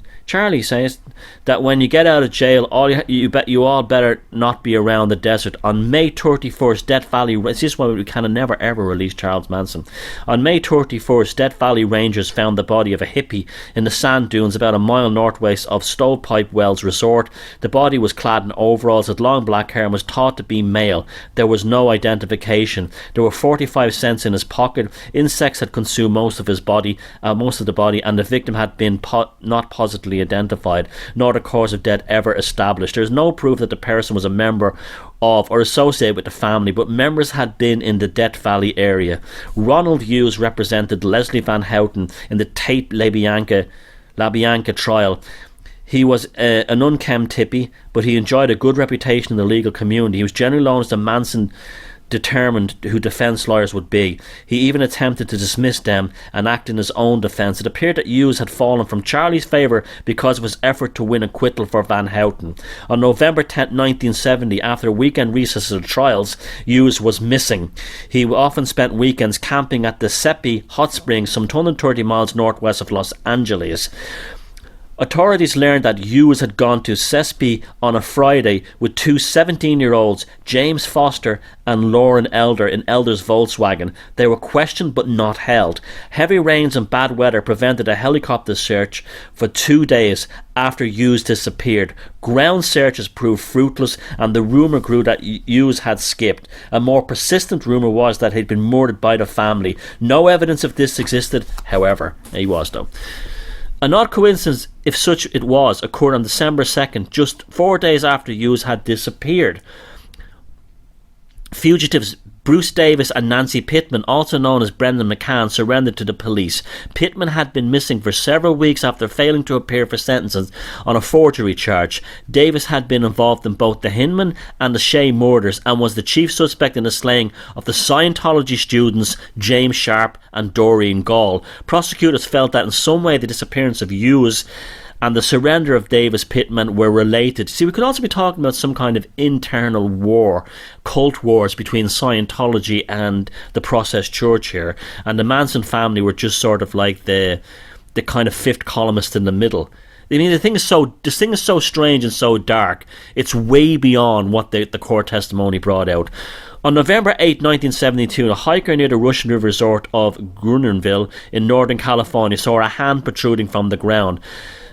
you get out of jail, you all better not be around the desert. On May 31st, Death Valley... This is why we kind of never ever release Charles Manson. On May 31st, Death Valley Rangers found the body of a hippie in the sand dunes about a mile northwest of Stovepipe Wells Resort. The body was clad in overalls, had long black hair and was thought to be male. There was no identification. There were 45 cents in his pocket. Insects had consumed most of the body, and the victim had been not positively identified, nor the cause of death ever established. There is no proof that the person was a member of or associated with the family, but members had been in the Death Valley area. Ronald Hughes represented Leslie Van Houten in the Tate LaBianca trial. He was an unkempt hippie, but he enjoyed a good reputation in the legal community. He was generally known as the Manson determined who defence lawyers would be. He even attempted to dismiss them and act in his own defence. It appeared that Hughes had fallen from Charlie's favour because of his effort to win acquittal for Van Houten. On November 10, 1970, after a weekend recess of the trials, Hughes was missing. He often spent weekends camping at the Seppi Hot Springs, some 230 miles northwest of Los Angeles. Authorities learned that Hughes had gone to Sespe on a Friday with two 17-year-olds, James Foster and Lauren Elder, in Elder's Volkswagen. They were questioned but not held. Heavy rains and bad weather prevented a helicopter search for 2 days after Hughes disappeared. Ground searches proved fruitless, and the rumour grew that Hughes had skipped. A more persistent rumour was that he'd been murdered by the family. No evidence of this existed, however. He was, though. An odd coincidence, if such it was, occurred on December 2nd, just 4 days after Hughes had disappeared. Fugitives Bruce Davis and Nancy Pittman, also known as Brendan McCann, surrendered to the police. Pittman had been missing for several weeks after failing to appear for sentences on a forgery charge. Davis had been involved in both the Hinman and the Shea murders and was the chief suspect in the slaying of the Scientology students James Sharp and Doreen Gall. Prosecutors felt that in some way the disappearance of Hughes and the surrender of Davis Pittman were related. See, we could also be talking about some kind of internal war, cult wars between Scientology and the Process Church here, and the Manson family were just sort of like the kind of fifth columnist in the middle. I mean, this thing is so strange and so dark. It's way beyond what the court testimony brought out. On November 8, 1972, a hiker near the Russian River resort of Grunenville in Northern California saw a hand protruding from the ground.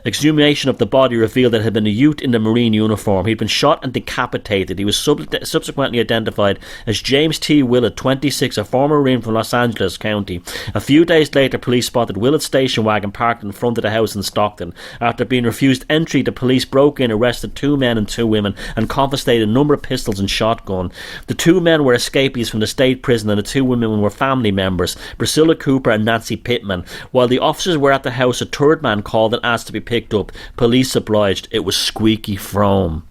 Exhumation of the body revealed that it had been a youth in the Marine uniform. He'd been shot and decapitated. He was subsequently identified as James T. Willett, 26, a former Marine from Los Angeles County. A few days later, police spotted Willett's station wagon parked in front of the house in Stockton. After being refused entry, the police broke in, arrested 2 men and 2 women, and confiscated a number of pistols and shotgun. The 2 men were escapees from the state prison, and the 2 women were family members, Priscilla Cooper and Nancy Pittman. While the officers were at the house, a third man called and asked to be picked up. Police obliged. It was Squeaky Frome.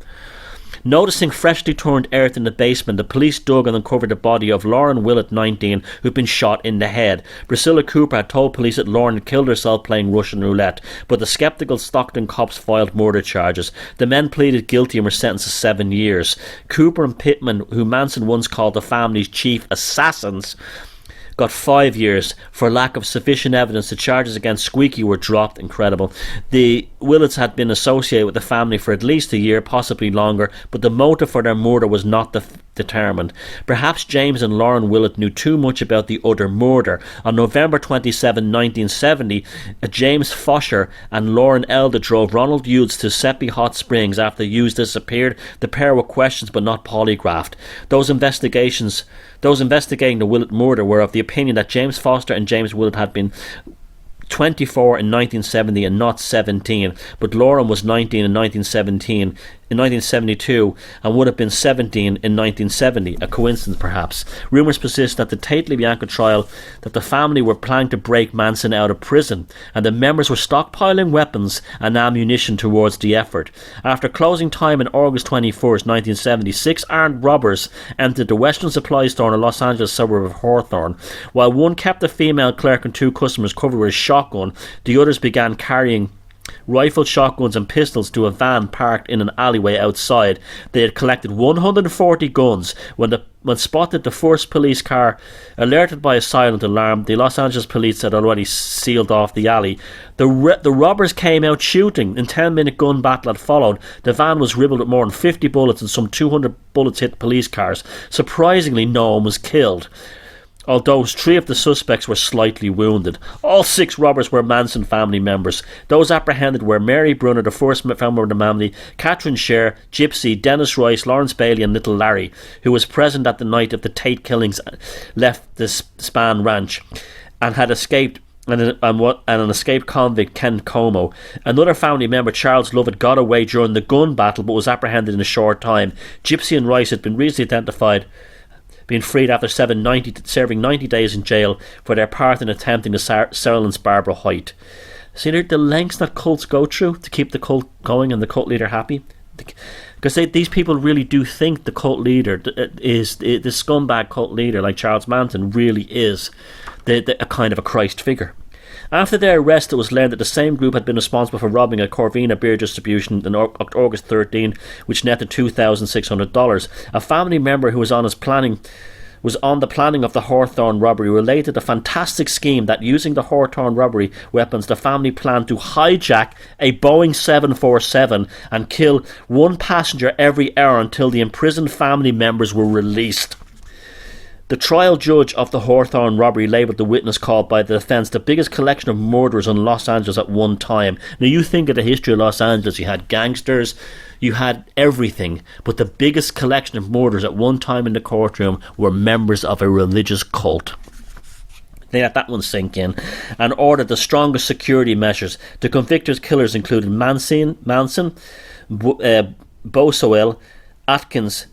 Noticing freshly turned earth in the basement, the police dug and uncovered the body of Lauren Willett, 19, who'd been shot in the head. Priscilla Cooper had told police that Lauren had killed herself playing Russian roulette, but the sceptical Stockton cops filed murder charges. The men pleaded guilty and were sentenced to 7 years. Cooper and Pittman, who Manson once called the family's chief assassins, got 5 years. For lack of sufficient evidence, the charges against Squeaky were dropped. Incredible. The Willets had been associated with the family for at least a year, possibly longer, but the motive for their murder was not determined. Perhaps James and Lauren Willett knew too much about the other murder. On November 27, 1970, James Foster and Lauren Elder drove Ronald Hughes to Seppi Hot Springs after Hughes disappeared. The pair were questioned but not polygraphed. Those investigating the Willett murder were of the opinion that James Foster and James Willett had been 24 in 1970 and not 17, but Lauren was 19 in 1972 and would have been 17 in 1970. A coincidence, perhaps. Rumours persist that the Tate LaBianca trial, that the family were planning to break Manson out of prison, and the members were stockpiling weapons and ammunition towards the effort. After closing time on August 21st, 1970, 6 armed robbers entered the Western Supply store in the Los Angeles suburb of Hawthorne. While one kept a female clerk and 2 customers covered with a shotgun, the others began carrying rifled shotguns and pistols to a van parked in an alleyway outside. They had collected 140 guns. When spotted the first police car, alerted by a silent alarm, the Los Angeles police had already sealed off the alley. The robbers came out shooting. In 10-minute gun battle had followed. The van was riddled with more than 50 bullets, and some 200 bullets hit police cars. Surprisingly, no one was killed, although 3 of the suspects were slightly wounded. All 6 robbers were Manson family members. Those apprehended were Mary Brunner, the first member of the family, Catherine Scher, Gypsy, Dennis Rice, Lawrence Bailey and Little Larry, who was present at the night of the Tate killings, left the Span Ranch and had escaped, and an escaped convict, Ken Como. Another family member, Charles Lovett, got away during the gun battle but was apprehended in a short time. Gypsy and Rice had been recently identified, being freed after serving 90 days in jail for their part in attempting to silence Barbara Hoyt. See the lengths that cults go through to keep the cult going and the cult leader happy? Because these people really do think the cult leader is the scumbag cult leader, like Charles Manson, really is a kind of a Christ figure. After their arrest, it was learned that the same group had been responsible for robbing a Corvina beer distribution on August 13, which netted $2,600. A family member who was on his planning was on the planning of the Hawthorne robbery, related a fantastic scheme that using the Hawthorne robbery weapons, the family planned to hijack a Boeing 747 and kill one passenger every hour until the imprisoned family members were released. The trial judge of the Hawthorne robbery labelled the witness called by the defence the biggest collection of murderers in Los Angeles at one time. Now you think of the history of Los Angeles, you had gangsters, you had everything, but the biggest collection of murderers at one time in the courtroom were members of a religious cult. They let that one sink in, and ordered the strongest security measures. The convicted killers included Manson, Boswell, Atkins,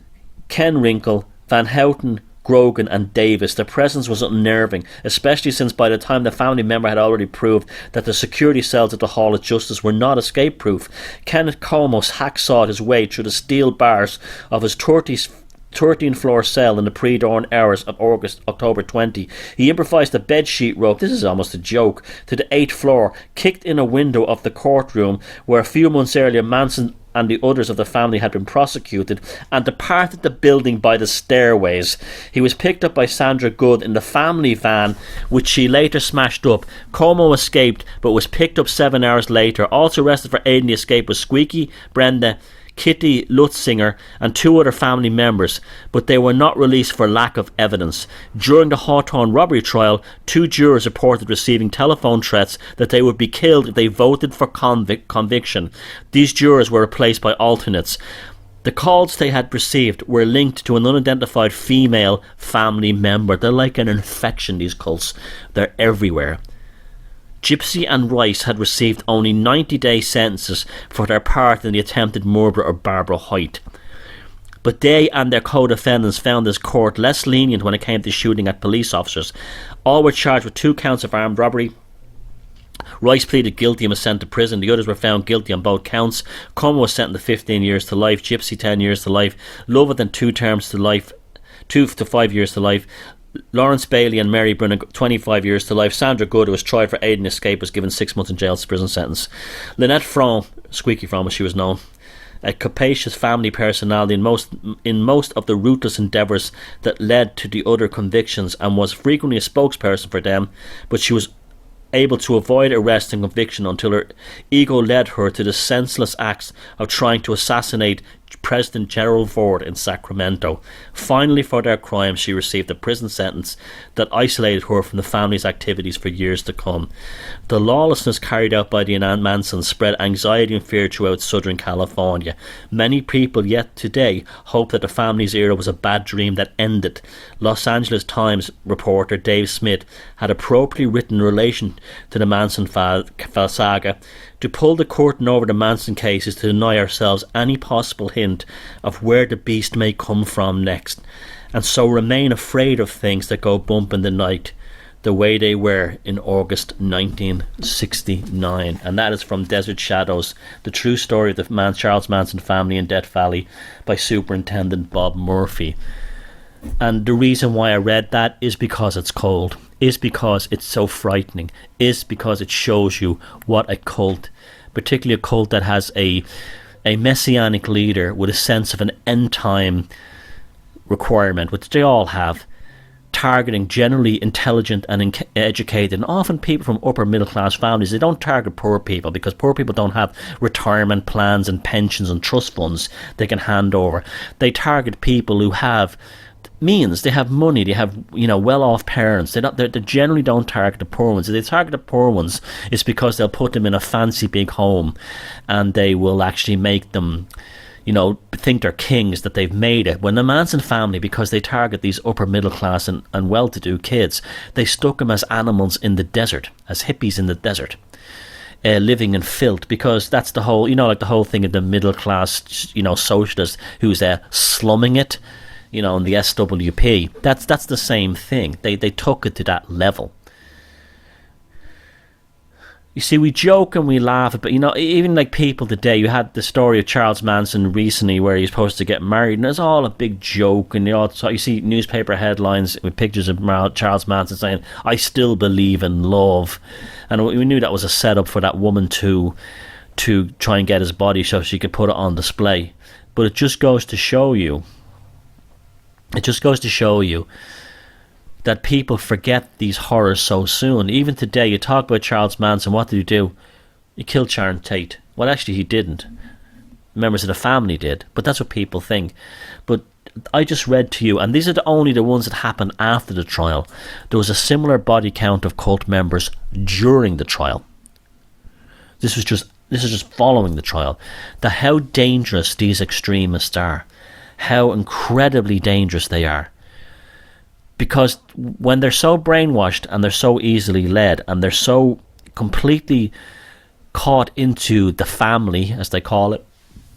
Ken Wrinkle, Van Houten, Grogan and Davis. Their presence was unnerving, especially since by the time the family member had already proved that the security cells at the Hall of Justice were not escape-proof. Kenneth Comos hacksawed his way through the steel bars of his 13-floor cell in the pre-dawn hours of October 20. He improvised a bedsheet rope, this is almost a joke, to the 8th floor, kicked in a window of the courtroom where a few months earlier Manson and the others of the family had been prosecuted, and departed the building by the stairways. He was picked up by Sandra Good in the family van, which she later smashed up. Como escaped, but was picked up 7 hours later. Also arrested for aiding the escape was Squeaky, Brenda, Kitty Lutzinger and 2 other family members, but they were not released for lack of evidence. During the Hawthorne robbery trial, 2 jurors reported receiving telephone threats that they would be killed if they voted for conviction. These jurors were replaced by alternates. The calls they had received were linked to an unidentified female family member. They're like an infection, these cults. They're everywhere. Gypsy and Rice had received only 90-day sentences for their part in the attempted murder of Barbara Hoyt. But they and their co-defendants found this court less lenient when it came to shooting at police officers. All were charged with 2 counts of armed robbery. Rice pleaded guilty and was sent to prison. The others were found guilty on both counts. Como was sentenced to 15 years to life, Gypsy 10 years to life, Lovett 2 terms to life, 2 to 5 years to life. Lawrence Bailey and Mary Brunner 25 years to life. Sandra Good, who was tried for aid and escape, was given 6 months in jail as a prison sentence. Lynette Fromm, Squeaky Fromm as she was known, a capacious family personality in most of the ruthless endeavours that led to the other convictions, and was frequently a spokesperson for them, but she was able to avoid arrest and conviction until her ego led her to the senseless acts of trying to assassinate President Gerald Ford in Sacramento. Finally, for their crimes, she received a prison sentence that isolated her from the family's activities for years to come. The lawlessness carried out by the Mansons spread anxiety and fear throughout Southern California. Many people yet today hope that the family's era was a bad dream that ended. Los Angeles Times reporter Dave Smith had appropriately written in relation to the Manson saga: to pull the curtain over the Manson case is to deny ourselves any possible hint of where the beast may come from next, and so remain afraid of things that go bump in the night, the way they were in August 1969. And that is from Desert Shadows, the true story of the Charles Manson family in Death Valley by Superintendent Bob Murphy. And the reason why I read that is because it's cold, is because it's so frightening, is because it shows you what a cult, particularly a cult that has a messianic leader with a sense of an end time requirement, which they all have, targeting generally intelligent and educated, and often people from upper middle class families. They don't target poor people because poor people don't have retirement plans and pensions and trust funds they can hand over. They target people who have means, they have money, they have, well-off parents. They generally don't target the poor ones. If they target the poor ones, it's because they'll put them in a fancy big home, and they will actually make them, think they're kings, that they've made it. When the Manson family, because they target these upper middle class and well-to-do kids, they stuck them as animals in the desert, as hippies in the desert. Living in filth, because that's the whole, like the whole thing of the middle class, socialist who's slumming it, in the SWP. That's the same thing. They took it to that level. You see, we joke and we laugh, but even like people today, you had the story of Charles Manson recently where he's supposed to get married, and it's all a big joke, and you see newspaper headlines with pictures of Charles Manson saying, "I still believe in love," and we knew that was a setup for that woman to try and get his body so she could put it on display. But it just goes to show you It just goes to show you that people forget these horrors so soon. Even today, you talk about Charles Manson, what did he do? He killed Sharon Tate. Well, actually, he didn't. Members of the family did, but that's what people think. But I just read to you, and these are only the ones that happened after the trial. There was a similar body count of cult members during the trial. This is just following the trial. How dangerous these extremists are. How incredibly dangerous they are. Because when they're so brainwashed and they're so easily led and they're so completely caught into the family, as they call it,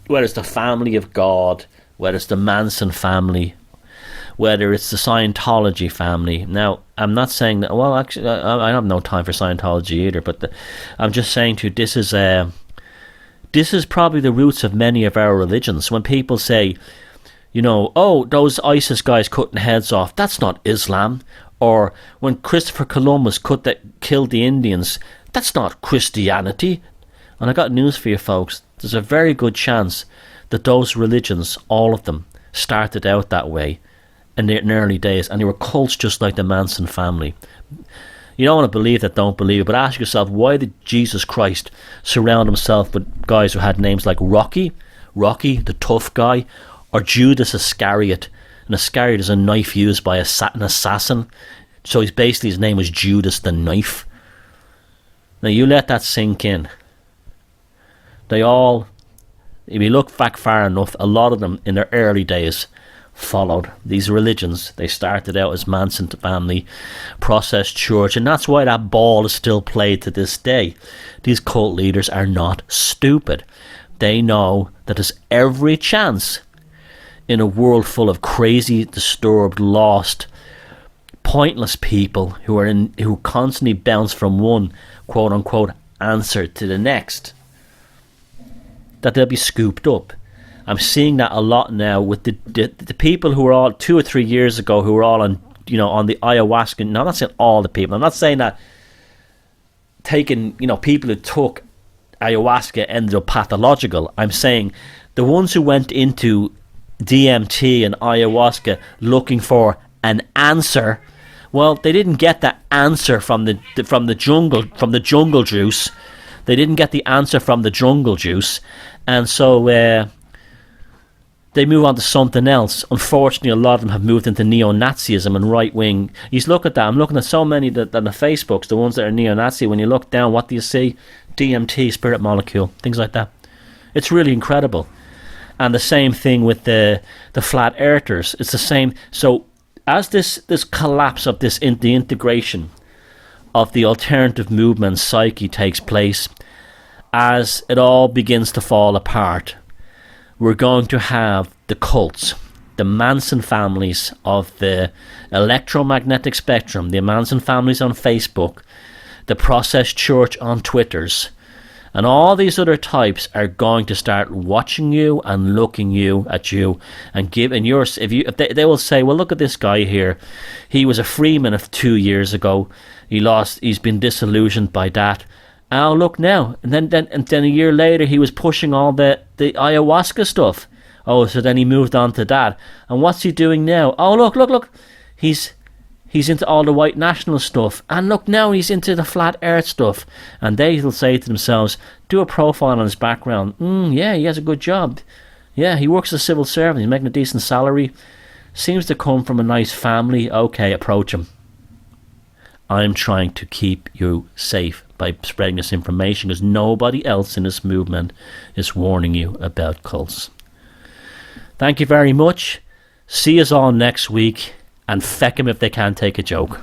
whether it's the family of God, whether it's the Manson family, whether it's the Scientology family. Now, I'm not saying that, well, actually, I have no time for Scientology either, but I'm just saying to you, this is probably the roots of many of our religions. When people say, you know, oh, those ISIS guys cutting heads off, that's not Islam. Or when Christopher Columbus killed the Indians, that's not Christianity. And I got news for you folks. There's a very good chance that those religions, all of them, started out that way in the early days, and they were cults just like the Manson family. You don't want to believe that, don't believe it, but ask yourself, why did Jesus Christ surround himself with guys who had names like Rocky, the tough guy, or Judas Iscariot? And Iscariot is a knife used by an assassin, so his name was Judas the Knife. Now you let that sink in. They all, if you look back far enough, a lot of them in their early days followed these religions. They started out as Manson family, process church, and that's why that ball is still played to this day. These cult leaders are not stupid. They know that there's every chance in a world full of crazy, disturbed, lost, pointless people who constantly bounce from one quote unquote answer to the next, that they'll be scooped up. I'm seeing that a lot now with the people who were all 2 or 3 years ago who were all on the ayahuasca. Now, I'm not saying all the people. I'm not saying that people who took ayahuasca ended up pathological. I'm saying the ones who went into DMT and ayahuasca looking for an answer, well, they didn't get that answer from the jungle juice. They didn't get the answer from the jungle juice, and so they move on to something else. Unfortunately, a lot of them have moved into neo-Nazism and right-wing. You look at that. I'm looking at so many that on the Facebooks, the ones that are neo-Nazi. When you look down, what do you see? DMT, spirit molecule, things like that. It's really incredible. And the same thing with the flat earthers. It's the same. So as this collapse of the integration of the alternative movement psyche takes place, as it all begins to fall apart, we're going to have the cults, the Manson families of the electromagnetic spectrum, the Manson families on Facebook, the Process Church on Twitters, and all these other types are going to start watching you and looking at you and giving yours. If they will say, well, look at this guy here. He was a Freeman of 2 years ago. He's been disillusioned by that. Oh, look now. And then a year later, he was pushing all the ayahuasca stuff. Oh, so then he moved on to that. And what's he doing now? Oh, look. He's into all the white nationalist stuff. And look, now he's into the flat earth stuff. And they'll say to themselves, do a profile on his background. Yeah, he has a good job. Yeah, he works as a civil servant. He's making a decent salary. Seems to come from a nice family. Okay, approach him. I'm trying to keep you safe by spreading this information because nobody else in this movement is warning you about cults. Thank you very much. See us all next week, and feck 'em if they can't take a joke.